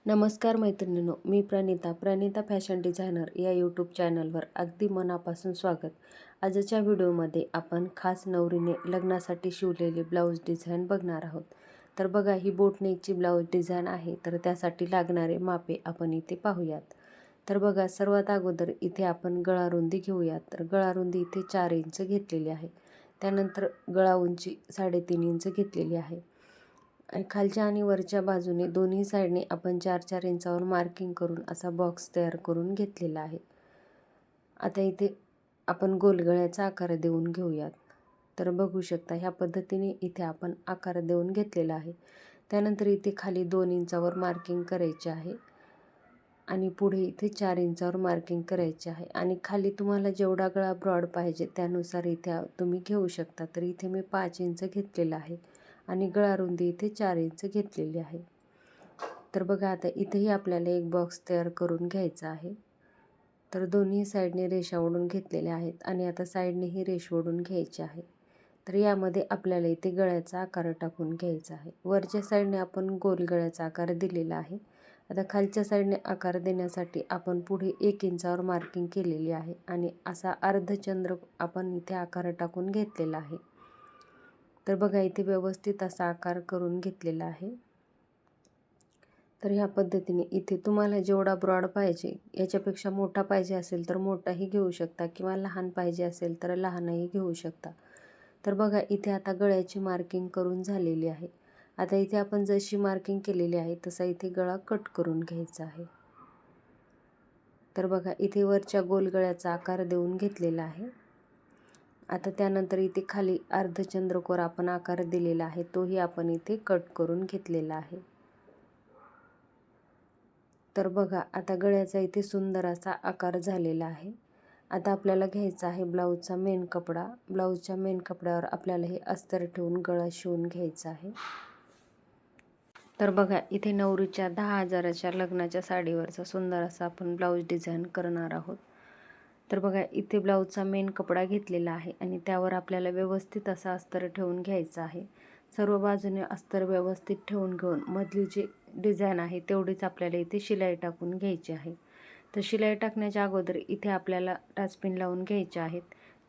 नमस्कार मैत्रिणींनो, मी Pranita fashion designer या यूट्यूब चॅनलवर अगदी मनापासून स्वागत. आजच्या व्हिडिओमध्ये आपण खास नवरीने लग्नासाठी शिवलेली ब्लाऊज डिझाईन बघणार आहोत. तर बघा, ही बोटनेकची ब्लाऊज डिझाईन आहे. तर त्यासाठी लागणारे मापे आपण इथे पाहूयात. तर बघा, सर्वात अगोदर इथे आपण गळा रुंदी घेऊयात. तर गळा रुंदी इथे 4 इंच घेतलेली आहे. त्यानंतर गळा उंची 3.5 इंच घेतलेली आहे. आणि खालच्या आणि वरच्या बाजूने दोन्ही साईडने आपण 4-4 इंचावर मार्किंग करून असा बॉक्स तयार करून घेतलेला आहे. आता इथे आपण गोलगळ्याचा आकार देऊन घेऊयात. तर बघू शकता, ह्या पद्धतीने इथे आपण आकार देऊन घेतलेला आहे. त्यानंतर इथे खाली 2 इंचावर मार्किंग करायचे आहे आणि पुढे इथे 4 इंचावर मार्किंग करायचे आहे. आणि खाली तुम्हाला जेवढा गळा ब्रॉड पाहिजे त्यानुसार इथे तुम्ही घेऊ शकता. तर इथे मी 5 इंच घेतलेला आहे आणि गळा रुंदी इथे 4 इंच घेतलेली आहे. तर बघा, आता इथेही आपल्याला एक बॉक्स तयार करून घ्यायचा आहे. तर दोन्ही साईडने रेषा ओढून घेतलेल्या आहेत आणि आता साईडनेही रेष ओढून घ्यायची आहे. तर यामध्ये आपल्याला इथे गळ्याचा आकार टाकून घ्यायचा आहे. वरच्या साईडने आपण गोल गळ्याचा आकार दिलेला आहे. आता खालच्या साईडने आकार देण्यासाठी आपण पुढे 1 इंचावर मार्किंग केलेली आहे आणि असा अर्धचंद्र आपण इथे आकार टाकून घेतलेला आहे. तर बघा, इथे व्यवस्थित असा आकार करून घेतलेला आहे. तर ह्या पद्धतीने इथे तुम्हाला जेवढा ब्रॉड पाहिजे, याच्यापेक्षा मोठा पाहिजे असेल तर मोठाही घेऊ शकता किंवा लहान पाहिजे असेल तर लहानही घेऊ शकता. तर बघा, इथे आता गळ्याची मार्किंग करून झालेली आहे. आता इथे आपण जशी मार्किंग केलेली आहे तसा इथे गळा कट करून घ्यायचा आहे. तर बघा, इथे वरच्या गोल गळ्याचा आकार देऊन घेतलेला आहे. आता त्यानंतर इथे खाली अर्धचंद्रकोर आपण आकार दिलेला आहे, तोही आपण इथे कट करून घेतलेला आहे. तर बघा, आता गळ्याचा इथे सुंदर असा आकार झालेला आहे. आता आपल्याला घ्यायचा आहे ब्लाऊजचा मेन कपडा. ब्लाऊजच्या मेन कपड्यावर आपल्याला हे अस्तर ठेवून गळा शिवून घ्यायचा आहे. तर बघा, इथे नवरीच्या 10,000च्या लग्नाच्या साडीवरचा सुंदर असा आपण ब्लाऊज डिझाईन करणार आहोत. तर बघा, इथे ब्लाऊजचा मेन कपडा घेतलेला आहे आणि त्यावर आपल्याला व्यवस्थित असा अस्तर ठेवून घ्यायचा आहे. सर्व बाजूने अस्तर व्यवस्थित ठेवून घेऊन मधली जी डिझाईन आहे तेवढीच आपल्याला इथे शिलाई टाकून घ्यायची आहे. तर शिलाई टाकण्याच्या अगोदर इथे आपल्याला टाचपिन लावून घ्यायचे आहेत,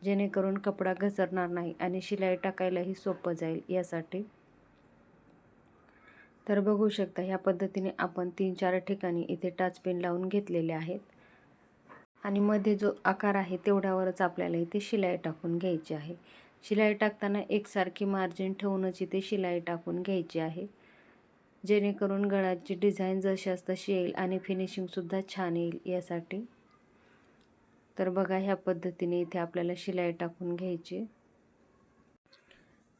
जेणेकरून कपडा घसरणार नाही आणि शिलाई टाकायलाही सोपं जाईल यासाठी. तर बघू शकता, ह्या पद्धतीने आपण 3-4 ठिकाणी इथे टाचपिन लावून घेतलेले आहेत आणि मध्ये जो आकार आहे तेवढ्यावरच आपल्याला इथे शिलाई टाकून घ्यायची आहे. शिलाई टाकताना एकसारखी मार्जिन ठेवूनच इथे शिलाई टाकून घ्यायची आहे, जेणेकरून गळ्याची डिझाईन जशास तशी येईल आणि फिनिशिंगसुद्धा छान येईल यासाठी. तर बघा, ह्या पद्धतीने इथे आपल्याला शिलाई टाकून घ्यायची.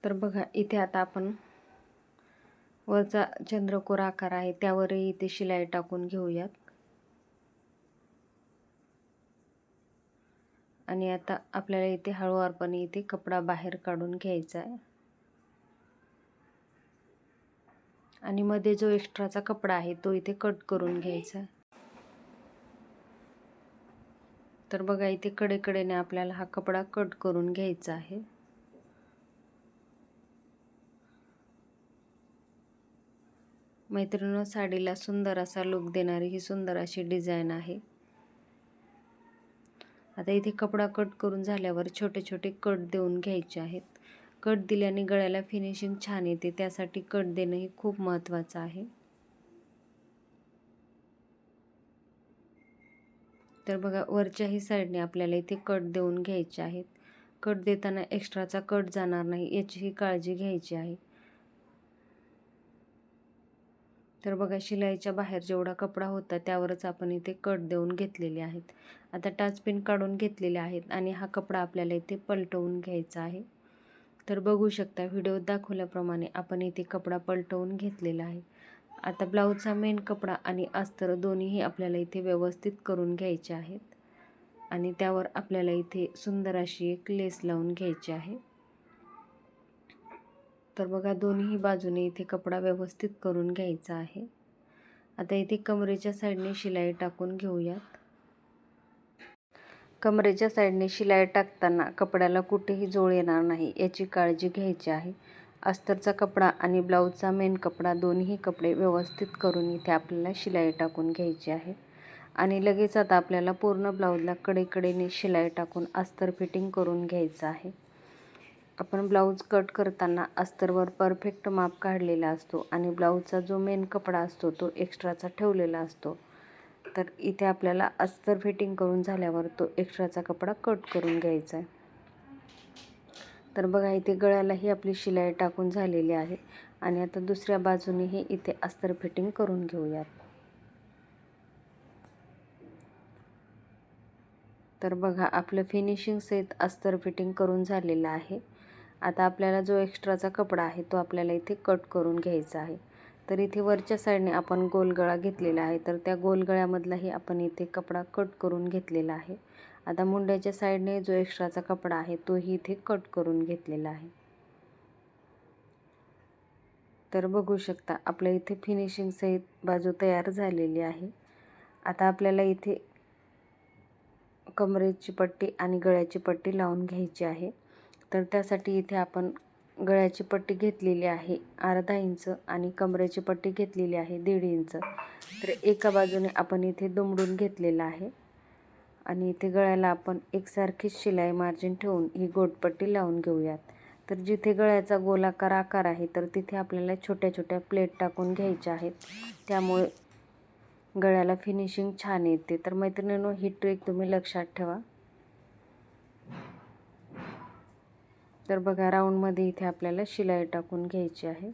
तर बघा, इथे आता आपण वरचा चंद्रकोर आकार आहे त्यावरही इथे शिलाई टाकून घेऊयात. आणि आता आपल्याला इथे हळूवारपणे इथे कपडा बाहेर काढून घ्यायचा आहे आणि मध्ये जो एक्स्ट्राचा कपडा आहे तो इथे कट करून घ्यायचा आहे. तर बघा, इथे कडेकडेने आपल्याला हा कपडा कट करून घ्यायचा आहे. मैत्रिणींनो, साडीला सुंदर असा लुक देणारी ही सुंदर अशी डिझाईन आहे. आता इथे कपडा कट करून झाल्यावर छोटे छोटे कट देऊन घ्यायचे आहेत. कट दिल्याने गळ्याला फिनिशिंग छान येते, त्यासाठी कट देणं हे खूप महत्त्वाचं आहे. तर बघा, वरच्याही साईडने आपल्याला इथे कट देऊन घ्यायचे आहेत. कट देताना एक्स्ट्राचा कट जाणार नाही याचीही काळजी घ्यायची आहे. तर बघा, शिलाईच्या बाहेर जेवढा कपडा होता त्यावरच आपण इथे कट देऊन घेतलेले आहेत. आता टाचपिन काढून घेतलेले आहेत आणि हा कपडा आपल्याला इथे पलटवून घ्यायचा आहे. तर बघू शकता, व्हिडिओत दाखवल्याप्रमाणे आपण इथे कपडा पलटवून घेतलेला आहे. आता ब्लाऊजचा मेन कपडा आणि अस्तर दोन्हीही आपल्याला इथे व्यवस्थित करून घ्यायचे आहेत आणि त्यावर आपल्याला इथे सुंदर अशी एक लेस लावून घ्यायची आहे. तर बघा, दोन्ही बाजूने इथे कपडा व्यवस्थित करून घ्यायचा आहे. आता इथे कमरेच्या साईडने शिलाई टाकून घेऊयात. कमरेच्या साईडने शिलाई टाकताना कपड्याला कुठेही जोळ येणार नाही याची काळजी घ्यायची आहे. अस्तरचा कपडा आणि ब्लाऊजचा मेन कपडा दोन्ही कपडे व्यवस्थित करून इथे आपल्याला शिलाई टाकून घ्यायची आहे. आणि लगेच आता आपल्याला पूर्ण ब्लाऊजला कडेकडेने शिलाई टाकून अस्तर फिटिंग करून घ्यायचं आहे. आपण ब्लाऊज कट करताना अस्तरवर परफेक्ट माप काढलेला असतो आणि ब्लाऊजचा जो मेन कपडा असतो तो एक्स्ट्राचा ठेवलेला असतो. तर इथे आपल्याला अस्तर फिटिंग करून झाल्यावर तो एक्स्ट्राचा कपडा कट करून घ्यायचा आहे. तर बघा इथे गळ्यालाही आपली शिलाई टाकून झालेली आहे आणि आता दुसऱ्या बाजूनेही इथे अस्तर फिटिंग करून घेऊयात. तर बघा आपलं फिनिशिंग सहित अस्तर फिटिंग करून झालेलं आहे. आता आपल्याला जो एक्स्ट्राचा कपडा आहे तो आपल्याला इथे कट करून घ्यायचा आहे. तर इथे वरच्या साईडने आपण गोल गळा घेतलेला आहे, तर त्या गोल गळ्यामधलाही आपण इथे कपडा कट करून घेतलेला आहे. आता मुंड्याच्या साईडने जो एक्स्ट्राचा कपडा आहे तोही इथे कट करून घेतलेला आहे. तर बघू शकता आपल्या इथे फिनिशिंग सहित बाजू तयार झालेली आहे. आता आपल्याला इथे कमरेची पट्टी आणि गळ्याची पट्टी लावून घ्यायची आहे. तर त्यासाठी इथे आपण गळ्याची पट्टी घेतलेली आहे 1/2 इंच आणि कमरेची पट्टी घेतलेली आहे 1.5 इंच. तर एका बाजूने आपण इथे दुमडून घेतलेलं आहे आणि इथे गळ्याला आपण एकसारखीच शिलाई मार्जिन ठेवून ही गोटपट्टी लावून घेऊयात. तर जिथे गळ्याचा गोलाकार आकार आहे तर तिथे आपल्याला छोट्या छोट्या प्लेट टाकून घ्यायच्या आहेत, त्यामुळे गळ्याला फिनिशिंग छान येते. तर मैत्रिणींनो, ही ट्रिक तुम्ही लक्षात ठेवा. तर बघा राऊंडमध्ये इथे आपल्याला शिलाई टाकून घ्यायची आहे.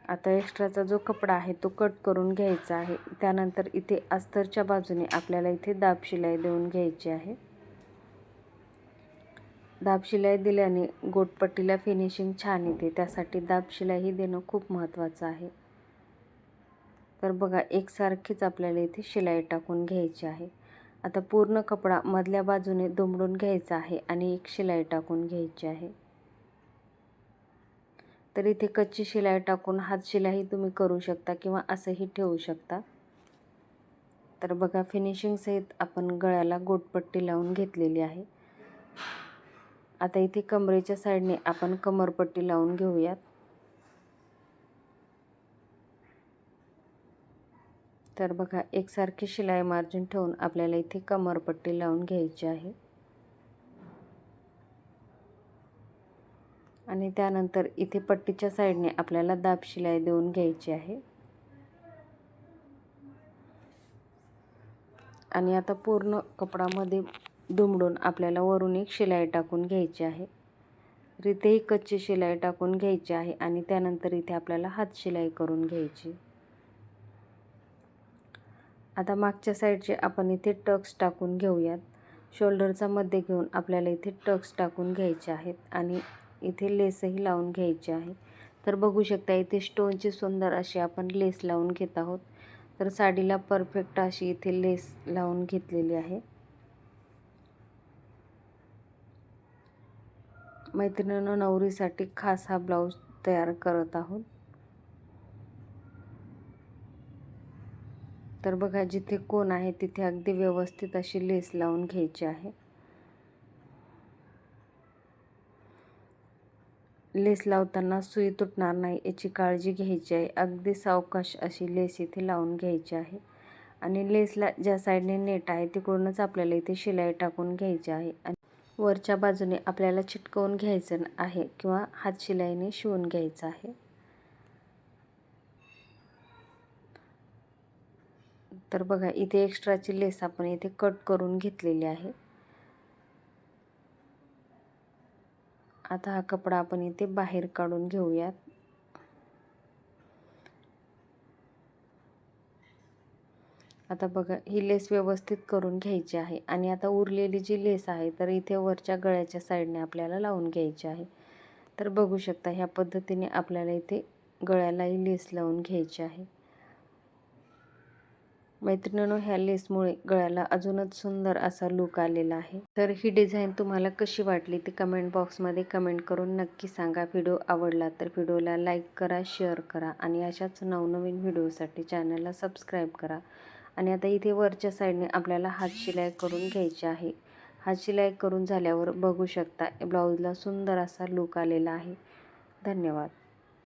आता एक्स्ट्राचा जो कपडा आहे तो कट करून घ्यायचा आहे. त्यानंतर इथे अस्तरच्या बाजूने आपल्याला इथे दाब शिलाई देऊन घ्यायची आहे. दाब शिलाई दिल्याने गोटपट्टीला फिनिशिंग छान येते, त्यासाठी दाब शिलाई ही देणं खूप महत्त्वाचं आहे. तर बघा एकसारखीच आपल्याला इथे शिलाई टाकून घ्यायची आहे. आता पूर्ण कपडा मधल्या बाजूने दुमडून घ्यायचा आहे आणि एक शिलाई टाकून घ्यायची आहे. तर इथे कच्ची शिलाई टाकून हात शिलाई तुम्ही करू शकता किंवा असंही ठेवू शकता. तर बघा फिनिशिंग सहित आपण गळ्याला गोटपट्टी लावून घेतलेली आहे. आता इथे कमरेच्या साईडने आपण कमरपट्टी लावून घेऊयात. तर बघा एकसारखी शिलाई मार्जिन ठेवून आपल्याला इथे कमरपट्टी लावून घ्यायची आहे आणि त्यानंतर इथे पट्टीच्या साईडने आपल्याला दाब शिलाई देऊन घ्यायची आहे. आणि आता पूर्ण कपडामध्ये दुमडून आपल्याला वरून एक शिलाई टाकून घ्यायची आहे. तर इथेही कच्ची शिलाई टाकून घ्यायची आहे आणि त्यानंतर इथे आपल्याला हात शिलाई करून घ्यायची. आता मागच्या साईडचे आपण इथे टक्स टाकून घेऊयात. शोल्डरचा मध्य घेऊन आपल्याला इथे टक्स टाकून घ्यायचे आहेत आणि इथे लेसही लावून घ्यायची आहे. तर बघू शकता इथे स्टोनची सुंदर अशी आपण लेस लावून घेत आहोत. तर साडीला परफेक्ट अशी इथे लेस लावून घेतलेली आहे. मैत्रिणींनो, नवरीसाठी खास हा ब्लाऊज तयार करत आहोत. तर बघा जिथे कोण आहे तिथे अगदी व्यवस्थित अशी लेस लावून घ्यायची आहे. लेस लावताना सुई तुटणार नाही याची काळजी घ्यायची आहे. अगदी सावकाश अशी लेस इथे लावून घ्यायची आहे आणि लेसला ज्या साईडने नेट आहे तिकडूनच आपल्याला इथे शिलाई टाकून घ्यायची आहे आणि वरच्या बाजूने आपल्याला चिटकवून घ्यायचं आहे किंवा हात शिलाईने शिवून घ्यायचं आहे. तर बघा इथे एक्स्ट्राची लेस आपण इथे कट करून घेतलेली आहे. आता हा कपडा आपण इथे बाहेर काढून घेऊयात. आता बघा ही लेस व्यवस्थित करून घ्यायची आहे आणि आता उरलेली जी लेस आहे तर इथे वरच्या गळ्याच्या साईडने आपल्याला लावून घ्यायची आहे. तर बघू शकता ह्या पद्धतीने आपल्याला इथे गळ्यालाही लेस लावून घ्यायची आहे. मैत्रिणींनो, ह्या लेसमुळे गळ्याला अजूनच सुंदर असा लुक आलेला आहे. तर ही डिझाईन तुम्हाला कशी वाटली ती कमेंट बॉक्समध्ये कमेंट करून नक्की सांगा. व्हिडिओ आवडला तर व्हिडिओला लाईक करा, शेअर करा आणि अशाच नवनवीन व्हिडिओसाठी चॅनलला सबस्क्राईब करा. आणि आता इथे वरच्या साईडने आपल्याला हात शिलाई करून घ्यायची आहे. हा शिलाई करून झाल्यावर बघू शकता ब्लाऊजला सुंदर असा लूक आलेला आहे. धन्यवाद.